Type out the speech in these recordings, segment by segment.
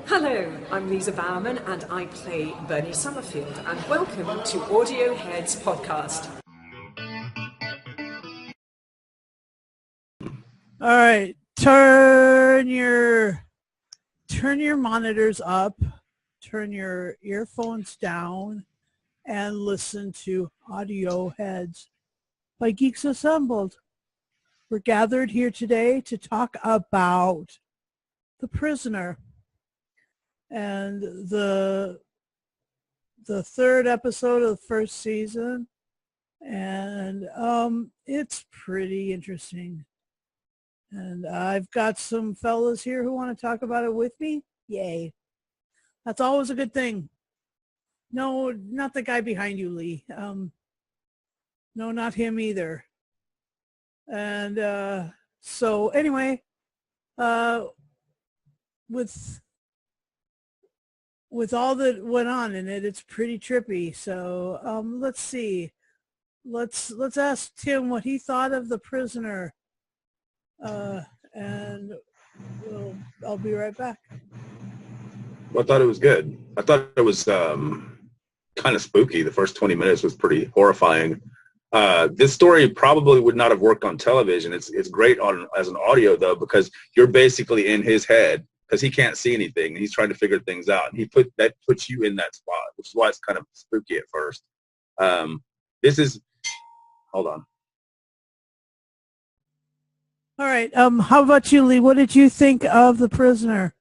Hello, I'm Lisa Bowerman and I play Bernie Summerfield, and welcome to Audio Heads Podcast. All right, turn your monitors up, turn your earphones down, and listen to Audio Heads by Geeks Assembled. We're gathered here today to talk about The Prisoner and the third episode of the first season, and it's pretty interesting. And I've got some fellas here who want to talk about it with me. Yay. That's always a good thing. No, not the guy behind you, Lee. No, not him either. And so anyway, with all that went on in it, it's pretty trippy. So let's see. Let's ask Tim what he thought of The Prisoner. And I'll be right back. Well, I thought it was good. I thought it was kind of spooky. The first 20 minutes was pretty horrifying. This story probably would not have worked on television. It's great as an audio, though, because you're basically in his head because he can't see anything. He's trying to figure things out. And that puts you in that spot, which is why it's kind of spooky at first. Hold on. All right. How about you, Lee? What did you think of The Prisoner?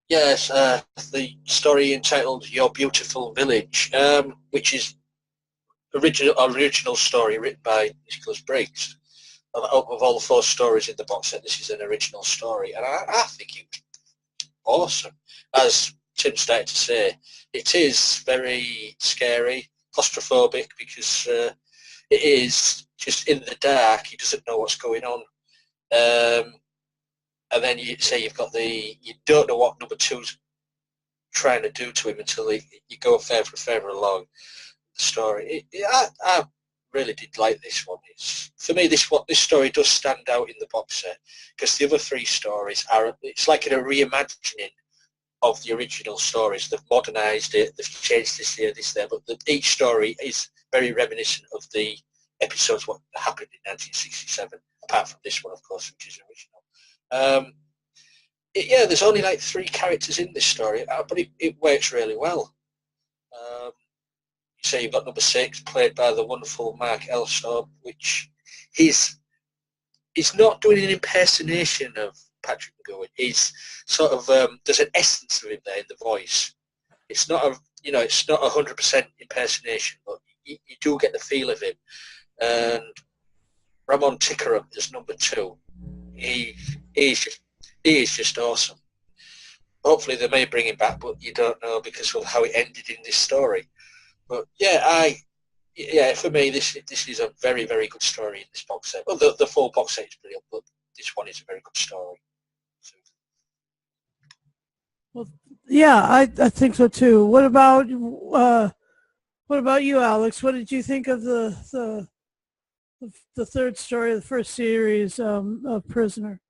Yes, the story entitled Your Beautiful Village, which is original story written by Nicholas Briggs. Of all the 4 stories in the box set, this is an original story, and I think it was awesome. As Tim started to say, it is very scary, claustrophobic, because it is just in the dark. He doesn't know what's going on. And then you don't know what number 2's trying to do to him until you go further along the story. I really did like this one. For me, this story does stand out in the box set because the other 3 stories it's like a reimagining of the original stories. They've modernised it, they've changed this here, this there, but each story is very reminiscent of the episodes what happened in 1967, apart from this one, of course, which is original. There's only like 3 characters in this story, but it works really well. You say you've got number 6, played by the wonderful Mark Elstrom, which he's not doing an impersonation of Patrick McGowan. He's sort of there's an essence of him there in the voice. It's not a 100% impersonation, but you do get the feel of him. And Ramon Tickerum is number 2. He is just awesome. Hopefully they may bring him back, but you don't know because of how it ended in this story. But for me, this is a very, very good story in this box set. Well, the full box set is brilliant, but this one is a very good story. Well, yeah, I think so too. What about you, Alex? What did you think of the third story of the first series of Prisoner?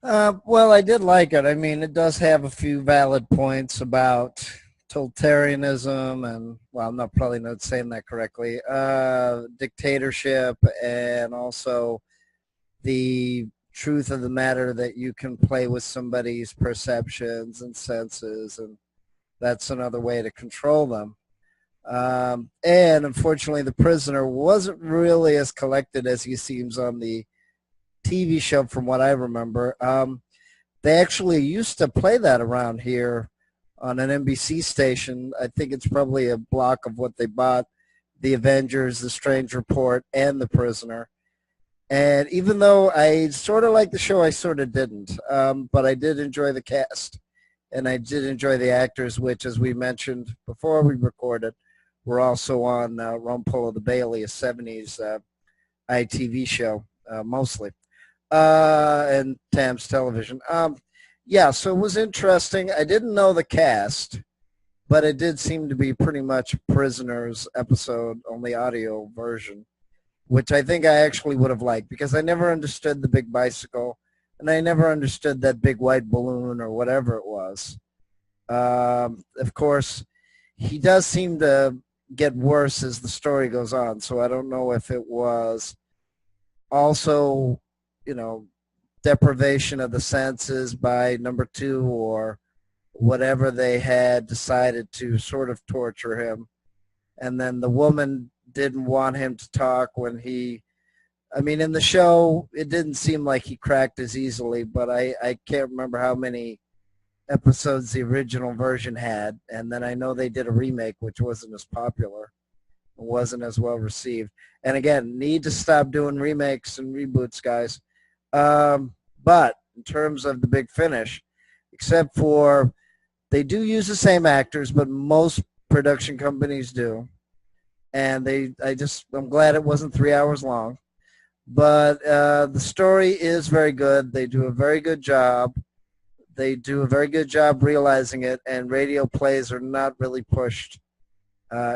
Well, I did like it. I mean, it does have a few valid points about totalitarianism and, well, I'm probably not saying that correctly, dictatorship, and also the truth of the matter that you can play with somebody's perceptions and senses, and that's another way to control them. And unfortunately, the prisoner wasn't really as collected as he seems on the TV show from what I remember. They actually used to play that around here on an NBC station. I think it's probably a block of what they bought, The Avengers, The Strange Report, and The Prisoner. And even though I sort of liked the show, I sort of didn't. But I did enjoy the cast, and I did enjoy the actors, which, as we mentioned before we recorded, were also on Rumpole of the Bailey, a 70s ITV show, mostly, and Tams Television. So it was interesting. I didn't know the cast, but it did seem to be pretty much Prisoners episode, only audio version, which I think I actually would have liked because I never understood the big bicycle. and I never understood that big white balloon or whatever it was. Of course, he does seem to get worse as the story goes on, so I don't know if it was also, deprivation of the senses by number two or whatever they had decided to sort of torture him. And then the woman didn't want him to talk when in the show, it didn't seem like he cracked as easily, but I can't remember how many episodes the original version had. And then I know they did a remake, which wasn't as popular, wasn't as well received. And again, need to stop doing remakes and reboots, guys. But in terms of the big finish, except for they do use the same actors, but most production companies do. And I'm glad it wasn't 3 hours long. But the story is very good. They do a very good job. They do a very good job realizing it, and radio plays are not really pushed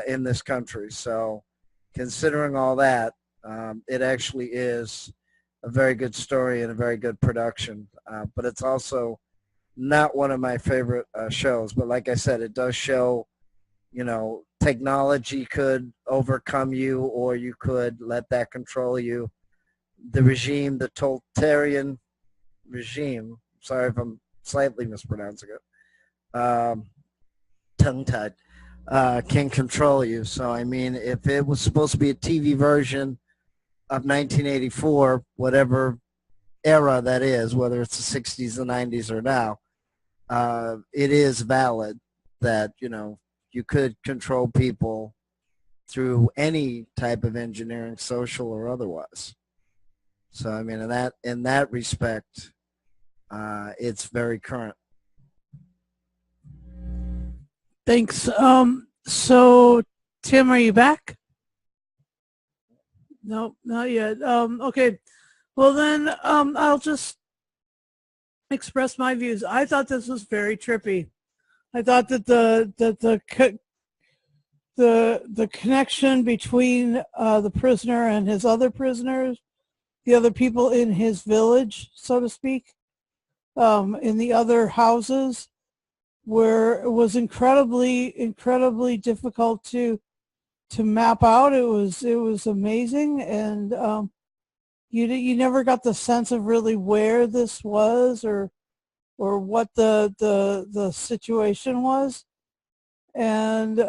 in this country. So considering all that, it actually is a very good story and a very good production. But it's also not one of my favorite shows. But like I said, it does show, technology could overcome you, or you could let that control you. The regime, the totalitarian regime, sorry if I'm slightly mispronouncing it, tongue-tied, can control you. So, if it was supposed to be a TV version of 1984, whatever era that is, whether it's the 60s, the 90s, or now, it is valid that, you could control people through any type of engineering, social or otherwise. So, in that respect, it's very current. Thanks. So, Tim, are you back? No, not yet. Okay. Well, then I'll just express my views. I thought this was very trippy. I thought that the connection between the prisoner and his other prisoners, the other people in his village, so to speak, in the other houses, was incredibly difficult to map out. It was amazing, and you never got the sense of really where this was or what the situation was, and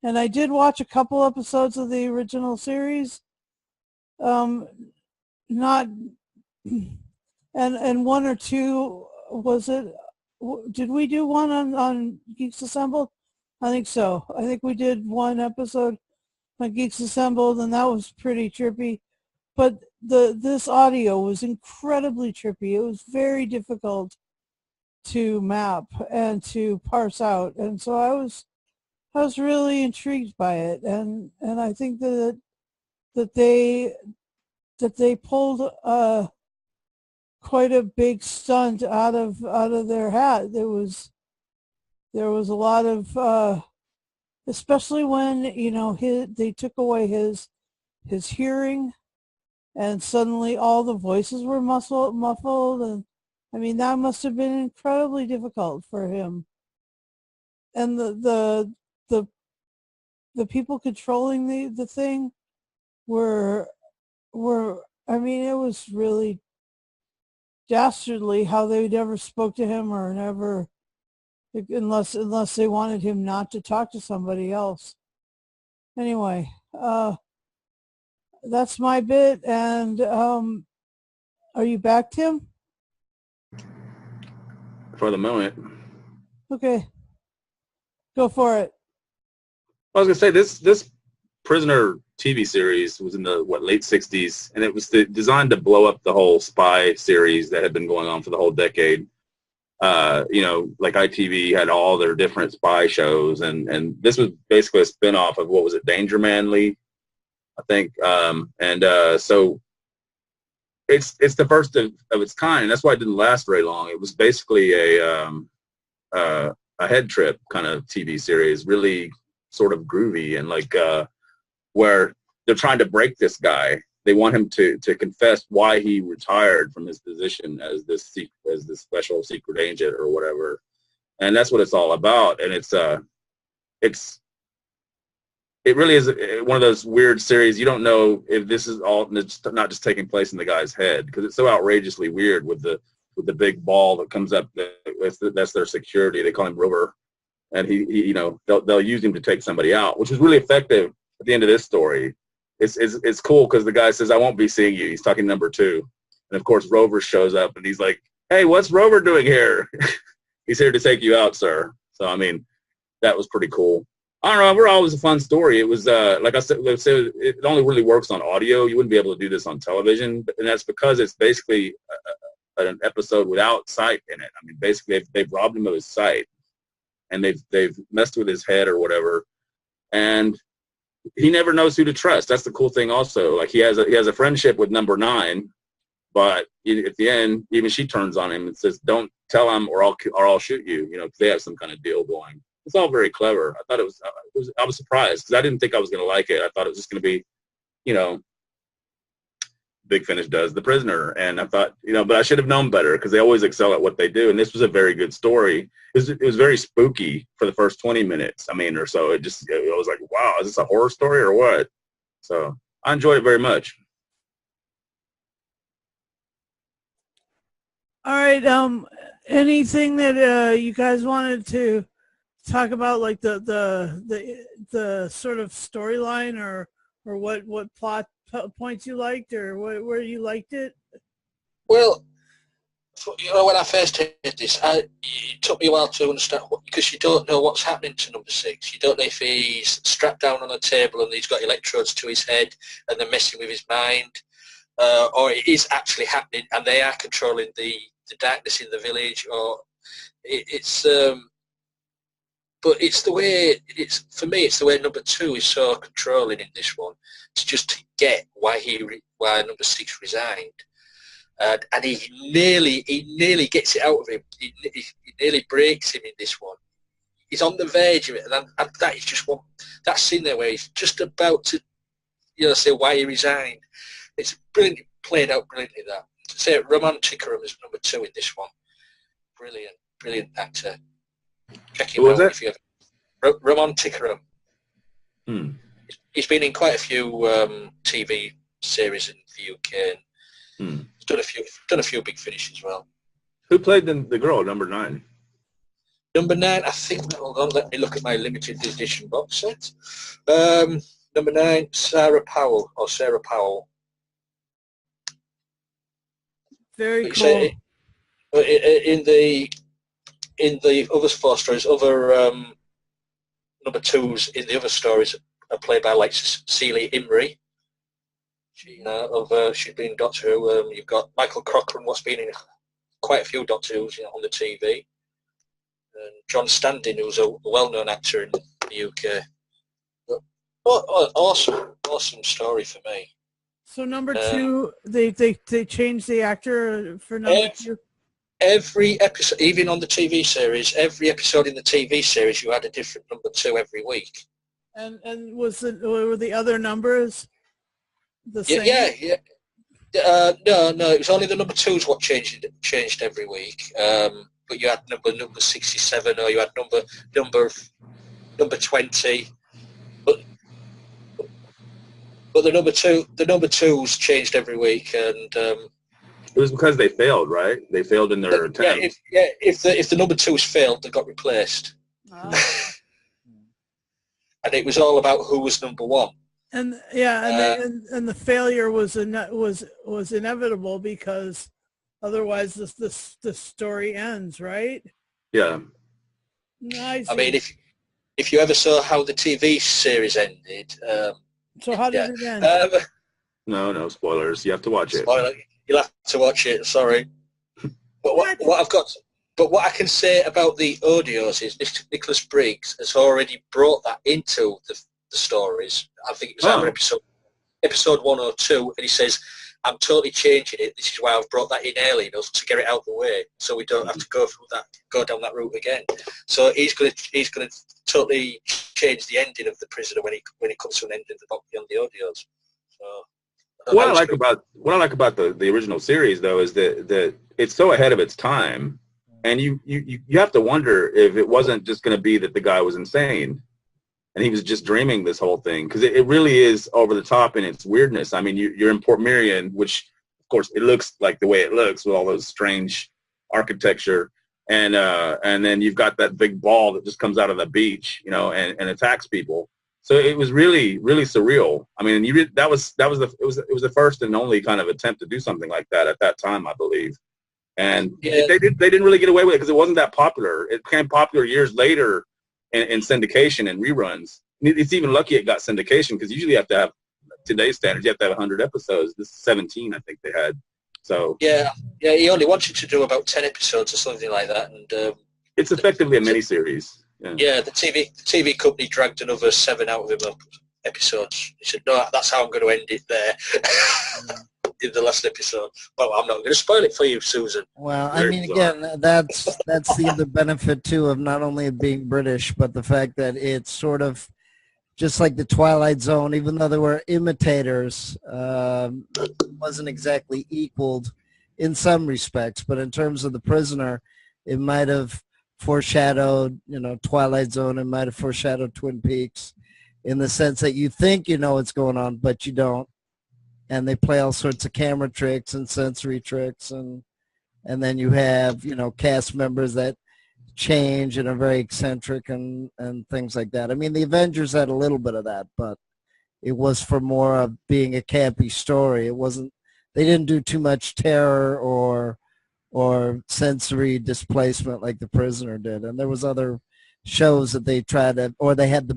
I did watch a couple episodes of the original series, not and one or two, was it? Did we do one on Geeks Assembled? I think so. I think we did one episode on Geeks Assembled, and that was pretty trippy. But this audio was incredibly trippy. It was very difficult to map and to parse out, and so I was really intrigued by it, and I think that they pulled quite a big stunt out of their hat. There was a lot of especially when they took away his hearing, and suddenly all the voices were muffled, and that must have been incredibly difficult for him. And the people controlling the thing were it was really dastardly how they never spoke to him, or never, unless they wanted him not to talk to somebody else. Anyway, that's my bit. And are you back, Tim? For the moment. Okay, go for it. I was gonna say this Prisoner TV series was in the late '60s, and it was designed to blow up the whole spy series that had been going on for the whole decade. Like ITV had all their different spy shows, and this was basically a spinoff of, what was it, Danger Manly, I think. So it's the first of its kind, and that's why it didn't last very long. It was basically a head trip kind of TV series, really sort of groovy, and where they're trying to break this guy, they want him to confess why he retired from his position as this special secret agent or whatever, and that's what it's all about. And it really is one of those weird series. You don't know if this is all not just taking place in the guy's head, because it's so outrageously weird with the big ball that comes up. That's their security. They call him Rover, and he they'll use him to take somebody out, which is really effective at the end of this story. It's cool because the guy says, "I won't be seeing you." He's talking number 2, and of course Rover shows up and he's like, "Hey, what's Rover doing here?" "He's here to take you out, sir." So I mean, that was pretty cool. I don't know. Overall, it was a fun story. It was, like I said, it only really works on audio. You wouldn't be able to do this on television, and that's because it's basically an episode without sight in it. I mean, basically, they've robbed him of his sight, and they've messed with his head or whatever, and he never knows who to trust. That's the cool thing, also. Like he has a friendship with number 9, but at the end, even she turns on him and says, "Don't tell him, or I'll shoot you." Because they have some kind of deal going. It's all very clever. I thought I was surprised because I didn't think I was going to like it. I thought it was just going to be, Big Finish does The Prisoner. And I thought, but I should have known better because they always excel at what they do. And this was a very good story. It was very spooky for the first 20 minutes, or so. I was like, wow, is this a horror story or what? So I enjoyed it very much. All right. Anything that you guys wanted to talk about, like the sort of storyline or what plot points you liked, or where you liked it? Well, when I first heard this, it took me a while to understand, because you don't know what's happening to number 6. You don't know if he's strapped down on a table and he's got electrodes to his head and they're messing with his mind, or it is actually happening and they are controlling the darkness in the village, or but it's the way, for me, it's the way number 2 is so controlling in this one. It's just to get why number 6 resigned. And he nearly gets it out of him. He nearly breaks him in this one. He's on the verge of it. And that is just that scene there where he's just about to say why he resigned. It's brilliantly played out brilliantly, that. Say Romanticarum is number 2 in this one. Brilliant actor. Check him out if you have Romanticarum. He's been in quite a few TV series in the UK, and he's done a few Big Finish as well. Who played the girl, number 9? Number 9, I think. Hold on, let me look at my limited edition box set. Number 9, Sarah Powell. Very cool. In the other 4 stories, other number 2s in the other stories are played by like Celia Imrie. She's been Doctor Who. You've got Michael Cochran, what's been in quite a few Doctor Who's on the TV. And John Standing, who's a well-known actor in the UK. But, awesome story for me. So number 2, they changed the actor for number 2. Every episode, even on the TV series, every episode in the TV series, you had a different number 2 every week. And were the other numbers the same? Yeah. No, it was only the number 2s what changed every week. But you had number 67, or you had number 20. But the number 2s changed every week, and it was because they failed, right? They failed in their attempt. If the number 2s failed, they got replaced. Oh. And it was all about who was number 1. And and the failure was inevitable, because otherwise the story ends, right? Yeah. Nice. I mean, if you ever saw how the TV series ended. So how did it end? No spoilers. You have to watch it. Spoiler. You'll have to watch it. Sorry. But what I can say about the audios is Nicholas Briggs has already brought that into the stories. I think it was either episode 1 or 2, and he says, "I'm totally changing it. This is why I've brought that in early, to get it out of the way, so we don't have to go down that route again." So he's going to totally change the ending of The Prisoner when it comes to an end on the audios. So What I like about the original series though is that it's so ahead of its time, and you have to wonder if it wasn't just going to be that the guy was insane and he was just dreaming this whole thing, because it really is over the top in its weirdness. I mean, you're in Port Merion, which of course it looks like the way it looks with all those strange architecture, and then you've got that big ball that just comes out of the beach, and attacks people. So it was really, really surreal. I mean, that was the first and only kind of attempt to do something like that at that time, I believe. And they didn't really get away with it because it wasn't that popular. It became popular years later in syndication and reruns. It's even lucky it got syndication, because usually you have to have, today's standards, you have to have 100 episodes. This is 17, I think they had. So yeah, he only wanted to do about 10 episodes or something like that, and it's effectively a miniseries. Yeah, the TV company dragged another 7 out of him episodes. He said, "No, that's how I'm going to end it there." In the last episode, but I'm not going to spoil it for you, Susan. Well, I mean, again, that's the other benefit too of not only being British, but the fact that it's sort of just like the Twilight Zone. Even though there were imitators, wasn't exactly equaled in some respects. But in terms of The Prisoner, it might have foreshadowed, Twilight Zone. It might have foreshadowed Twin Peaks, in the sense that you think you know what's going on, but you don't. And they play all sorts of camera tricks and sensory tricks, and then you have, cast members that change and are very eccentric and things like that. I mean, the Avengers had a little bit of that, but it was for more of being a campy story. It wasn't, they didn't do too much terror or sensory displacement like The Prisoner did. And there was other shows that they tried to, or they had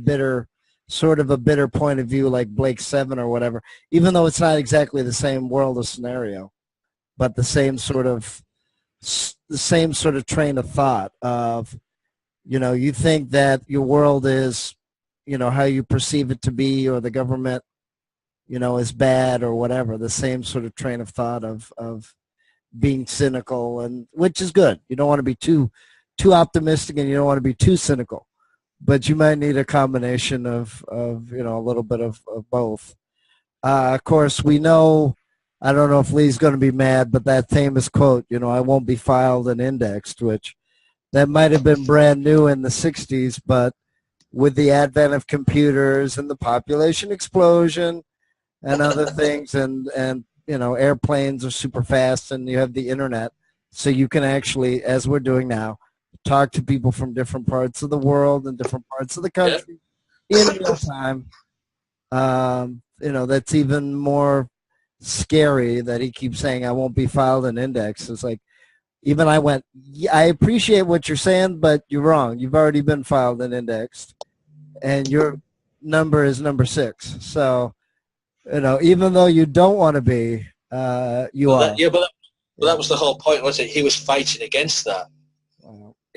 sort of a bitter point of view, like Blake 7 or whatever, even though it's not exactly the same world or scenario, but the same sort of train of thought of, you think that your world is, how you perceive it to be, or the government, is bad or whatever. The same sort of train of thought of being cynical, and which is good. You don't want to be too optimistic, and you don't want to be too cynical. But you might need a combination of a little bit of both. Of course, we know, I don't know if Lee's going to be mad, but that famous quote, I won't be filed and indexed, which that might have been brand new in the 60s, but with the advent of computers and the population explosion and other things, and airplanes are super fast, and you have the internet, so you can actually, as we're doing now, talk to people from different parts of the world and different parts of the country in real time. That's even more scary that he keeps saying, I won't be filed and indexed. It's like, even I went, I appreciate what you're saying, but you're wrong. You've already been filed and indexed, and your number is number 6. So, even though you don't want to be, you are. That was the whole point, wasn't it? He was fighting against that.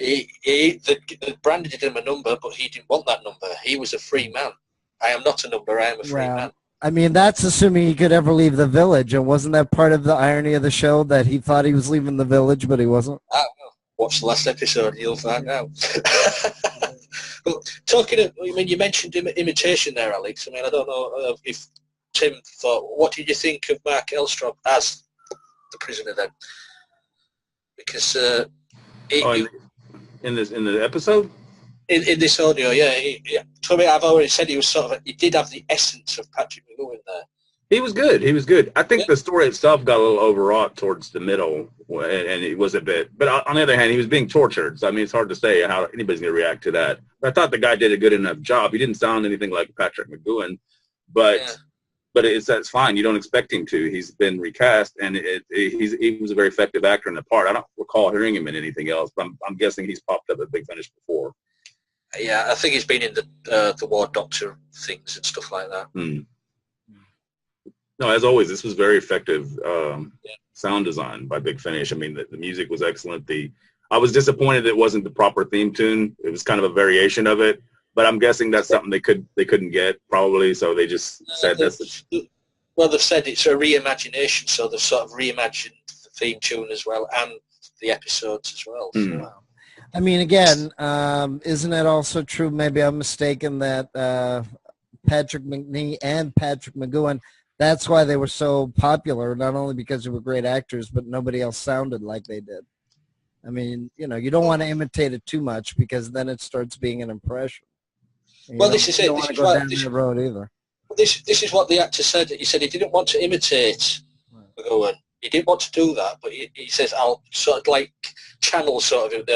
The brand did him a number, but he didn't want that number. He was a free man. I am not a number. I am a free man. I mean, that's assuming he could ever leave the village, and wasn't that part of the irony of the show, that he thought he was leaving the village, but he wasn't? Watch the last episode, you'll find out. But you mentioned imitation there, Alex. I mean, I don't know if Tim thought, what did you think of Mark Elstrop as the prisoner then? Because in the episode, in this audio, to me, I've already said he did have the essence of Patrick McGowan there. He was good. I think the story itself got a little overwrought towards the middle, and it was a bit. But on the other hand, he was being tortured, so I mean, it's hard to say how anybody's going to react to that. But I thought the guy did a good enough job. He didn't sound anything like Patrick McGowan, but that's fine. You don't expect him to. He's been recast, and he was a very effective actor in the part. I don't recall hearing him in anything else, but I'm guessing he's popped up at Big Finish before. Yeah, I think he's been in the War Doctor things and stuff like that. No, as always, this was very effective sound design by Big Finish. I mean, the music was excellent. I was disappointed it wasn't the proper theme tune. It was kind of a variation of it, but I'm guessing that's something they couldn't get probably, so they just said this. Well, they've said it's a reimagination, so they've sort of reimagined the theme tune as well and the episodes as well. So. I mean, again, isn't it also true, maybe I'm mistaken, that Patrick McNee and Patrick McGowan That's why they were so popular, not only because they were great actors, but nobody else sounded like they did. I mean, you don't want to imitate it too much because then it starts being an impression. Well, this is you it. don't This want to is go what down that road either. this is what the actor said. He said he didn't want to imitate McGowan. He didn't want to do that, but he says I'll sort of like channel sort of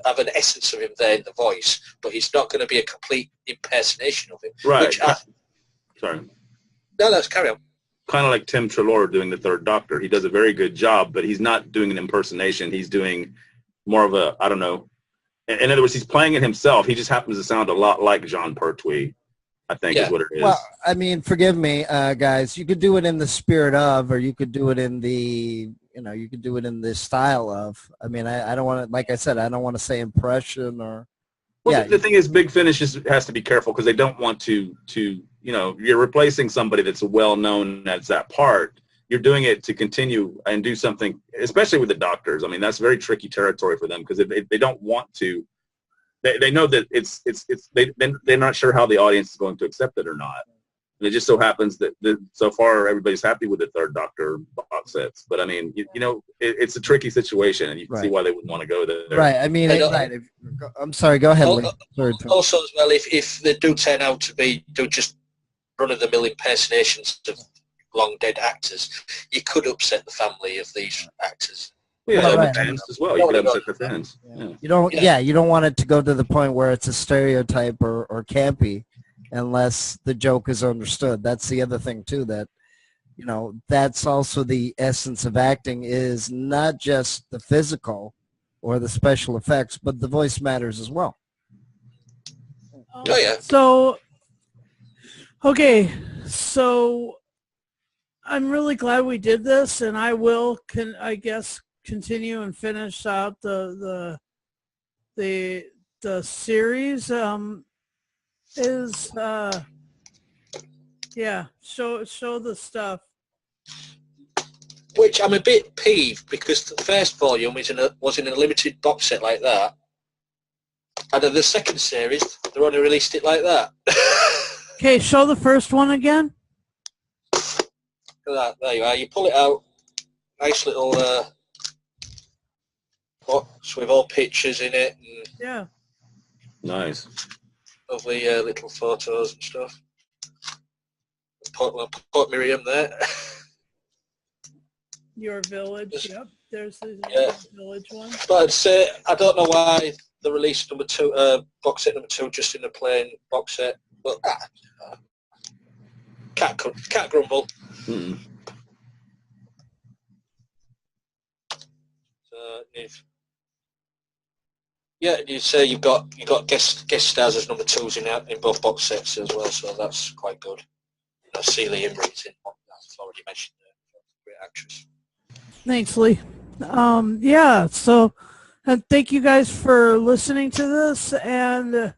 have an essence of him there in the voice, but he's not going to be a complete impersonation of him. Right. Sorry. No, let's carry on. Kind of like Tim Treloar doing the Third Doctor. He does a very good job, but he's not doing an impersonation. He's doing more of a, I don't know. In other words, he's playing it himself. He just happens to sound a lot like Jean Pertwee, I think is what it is. Well, I mean, forgive me, guys. You could do it in the spirit of, or you could do it in the, you could do it in the style of. I mean, I don't want to, like I said, I don't want to say impression or. Well, the thing is, Big Finish has to be careful because they don't want to, you're replacing somebody that's well known as that part. You're doing it to continue and do something, especially with the doctors. I mean, that's very tricky territory for them because they don't want to. They know that they're not sure how the audience is going to accept it or not. And it just so happens that so far everybody's happy with the Third Doctor box sets. But I mean, it's a tricky situation, and you can see why they wouldn't want to go there. Right. I mean, I'm sorry. Go ahead. Also, as well, if they do turn out to be just run-of-the-mill impersonations of long dead actors, you could upset the family of these actors. Yeah, the fans as well. You could upset the fans. Yeah. You don't want it to go to the point where it's a stereotype or campy, unless the joke is understood. That's the other thing too. That that's also the essence of acting, is not just the physical or the special effects, but the voice matters as well. Oh yeah. So, okay, so I'm really glad we did this, and I will, continue and finish out the series. Show the stuff. Which I'm a bit peeved because the first volume was in a limited box set like that, and then the second series they only released it like that. Okay, show the first one again. Look at that. There you are. You pull it out. Nice little box with all pictures in it. And yeah. Nice. Lovely little photos and stuff. Port Miriam there. Your village. Yep. There's the village one. But I'd say I don't know why they released number 2, box set number 2, just in a plain box set. But can't grumble. Mm-hmm. You say you've got guest stars as number 2s in both box sets as well, so that's quite good. Celia Imrie's in one, I've already mentioned her, great actress. Thanks, Lee. So thank you guys for listening to this, and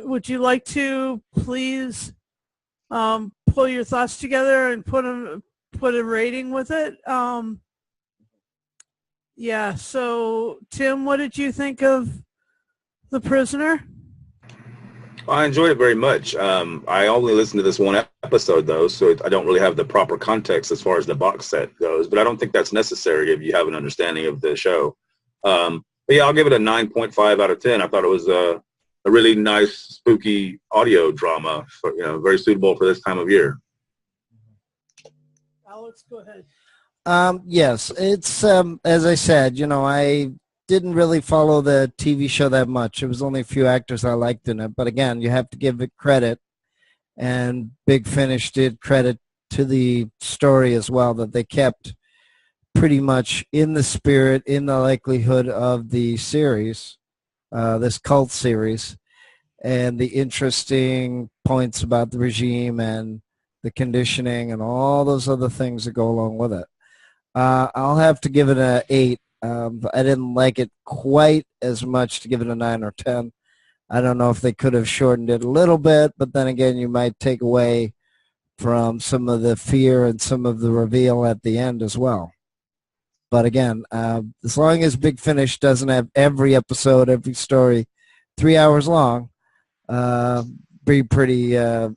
would you like to please pull your thoughts together and put a rating with it? So Tim, what did you think of The Prisoner? I enjoyed it very much. I only listened to this one episode, though, so I don't really have the proper context as far as the box set goes, but I don't think that's necessary if you have an understanding of the show. But yeah, I'll give it a 9.5 out of 10. I thought it was a really nice, spooky audio drama, very suitable for this time of year. Alex, go ahead. Yes, it's, as I said, I didn't really follow the TV show that much. It was only a few actors I liked in it. But again, you have to give it credit. And Big Finish did credit to the story as well, that they kept pretty much in the spirit, in the likelihood of the series, this cult series, and the interesting points about the regime and the conditioning and all those other things that go along with it. I'll have to give it an 8. I didn't like it quite as much to give it a 9 or 10. I don't know if they could have shortened it a little bit, but then again, you might take away from some of the fear and some of the reveal at the end as well. But again, as long as Big Finish doesn't have every episode, every story 3 hours long, be pretty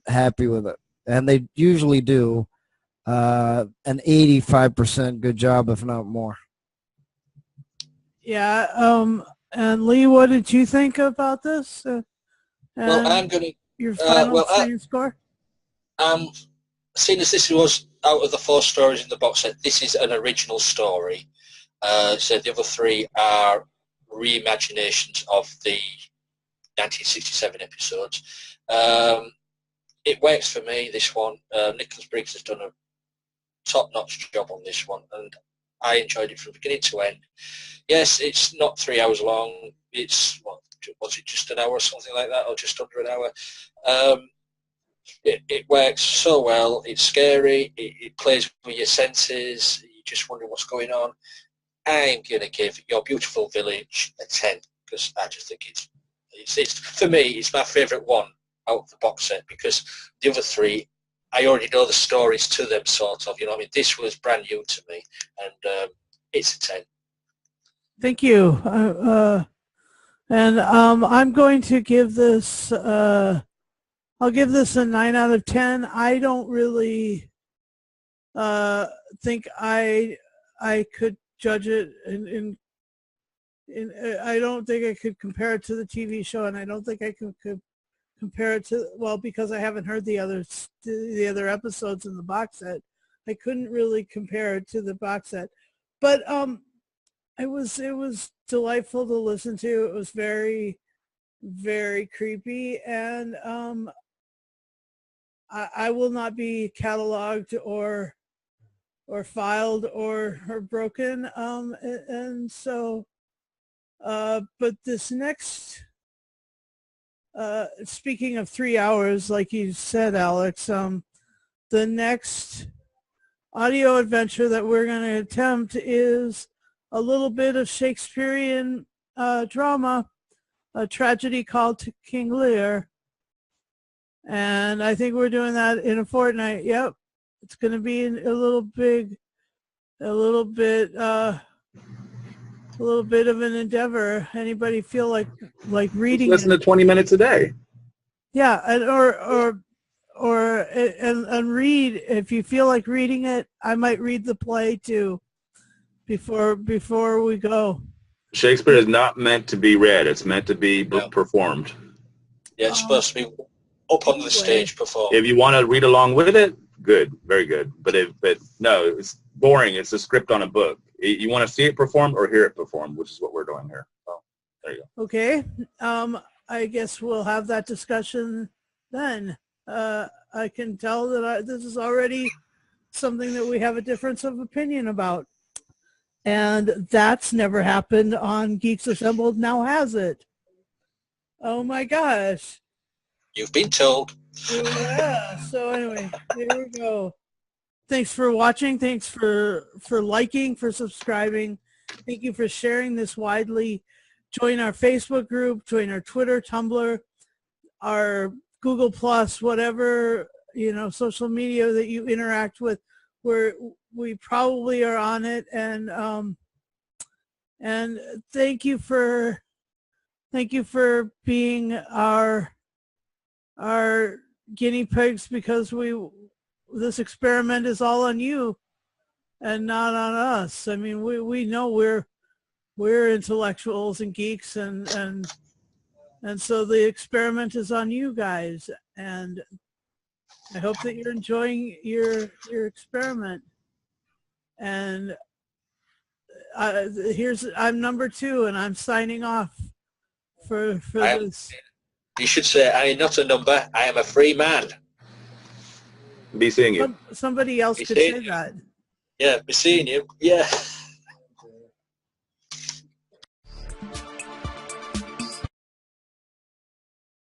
happy with it. And they usually do an 85% good job, if not more. Yeah. And Lee, what did you think about this? Well, I'm going to. Your final score? Seeing as this was out of the 4 stories in the box set, this is an original story. So the other 3 are reimaginations of the 1967 episodes. It works for me, this one. Nicholas Briggs has done a top-notch job on this one, and I enjoyed it from beginning to end. Yes, it's not 3 hours long. It's, was it just an hour or something like that, or just under an hour? It works so well. It's scary. It plays with your senses. You just wonder what's going on. I'm going to give Your Beautiful Village a 10 because I just think it's for me, it's my favourite one out of the box set because the other 3, I already know the stories to them, sort of. You know what I mean? This was brand new to me, and it's a 10. Thank you. And I'm going to give this. I'll give this a 9 out of 10. I don't really think I could judge it in I don't think I could compare it to the TV show, and I don't think I could compare it to, well, because I haven't heard the other episodes in the box set. I couldn't really compare it to the box set, but it was delightful to listen to. It was very, very creepy, and I will not be cataloged or filed or broken, and so but this next speaking of 3 hours, like you said, Alex, the next audio adventure that we're going to attempt is a little bit of Shakespearean drama, A Tragedy Called King Lear. And I think we're doing that in a fortnight. Yep. It's going to be a little bit of an endeavor. Anybody feel like reading Listen to 20 minutes a day. Yeah, and and read. If you feel like reading it, I might read the play too before we go. Shakespeare is not meant to be read. It's meant to be performed. Yeah, it's supposed to be up on the stage performed. If you want to read along with it, good, very good. But no, it's boring. It's a script on a book. You want to see it performed or hear it performed, which is what we're doing here. So there you go. Okay. I guess we'll have that discussion then. I can tell that this is already something that we have a difference of opinion about. And that's never happened on Geeks Assembled, now has it? Oh my gosh. You've been told. Yeah, so anyway, here we go. Thanks for watching. Thanks for liking, for subscribing. Thank you for sharing this widely. Join our Facebook group, join our Twitter, Tumblr, our Google Plus, whatever, social media that you interact with, we probably are on it. And thank you for being our guinea pigs, because this experiment is all on you and not on us. I mean, we know we're intellectuals and geeks, and so the experiment is on you guys, and I hope that you're enjoying your experiment. And I'm number 2, and I'm signing off for this. You should say, I am not a number, I am a free man. Be seeing you. Somebody else could say that. Yeah, be seeing you. Yeah.